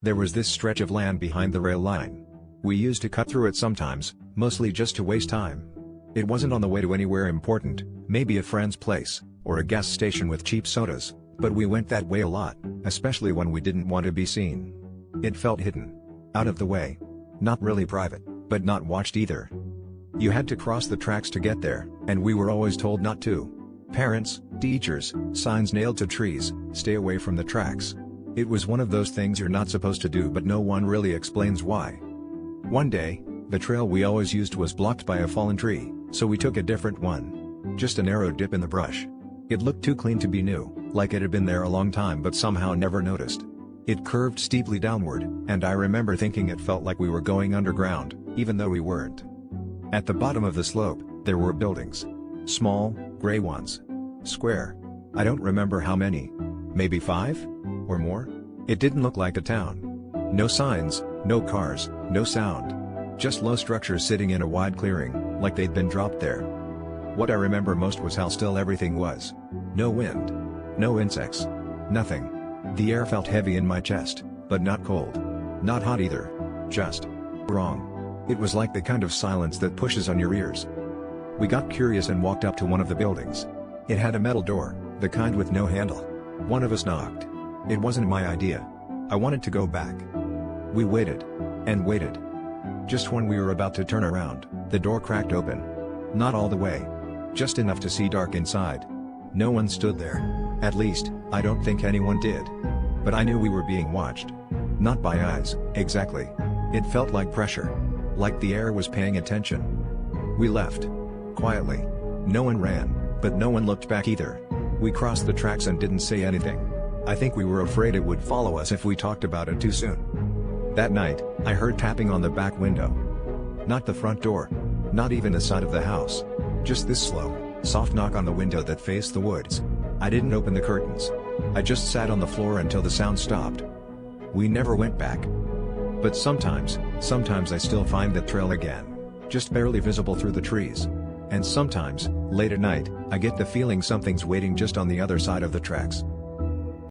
There was this stretch of land behind the rail line. We used to cut through it sometimes, mostly just to waste time. It wasn't on the way to anywhere important, maybe a friend's place, or a gas station with cheap sodas, but we went that way a lot, especially when we didn't want to be seen. It felt hidden. Out of the way. Not really private, but not watched either. You had to cross the tracks to get there, and we were always told not to. Parents, teachers, signs nailed to trees, stay away from the tracks. It was one of those things you're not supposed to do, but no one really explains why. One day, the trail we always used was blocked by a fallen tree, so we took a different one. Just a narrow dip in the brush. It looked too clean to be new, like it had been there a long time but somehow never noticed. It curved steeply downward, and I remember thinking it felt like we were going underground, even though we weren't. At the bottom of the slope, there were buildings. Small, gray ones. Square. I don't remember how many. Maybe 5? Or more? It didn't look like a town. No signs, no cars, no sound. Just low structures sitting in a wide clearing, like they'd been dropped there. What I remember most was how still everything was. No wind. No insects. Nothing. The air felt heavy in my chest, but not cold. Not hot either. Just wrong. It was like the kind of silence that pushes on your ears. We got curious and walked up to one of the buildings. It had a metal door, the kind with no handle. One of us knocked. It wasn't my idea. I wanted to go back. We waited. And waited. Just when we were about to turn around, the door cracked open. Not all the way. Just enough to see dark inside. No one stood there. At least, I don't think anyone did. But I knew we were being watched. Not by eyes, exactly. It felt like pressure. Like the air was paying attention. We left. Quietly. No one ran, but no one looked back either. We crossed the tracks and didn't say anything. I think we were afraid it would follow us if we talked about it too soon. That night, I heard tapping on the back window. Not the front door. Not even the side of the house. Just this slow, soft knock on the window that faced the woods. I didn't open the curtains. I just sat on the floor until the sound stopped. We never went back. But sometimes I still find that trail again. Just barely visible through the trees. And sometimes, late at night, I get the feeling something's waiting just on the other side of the tracks.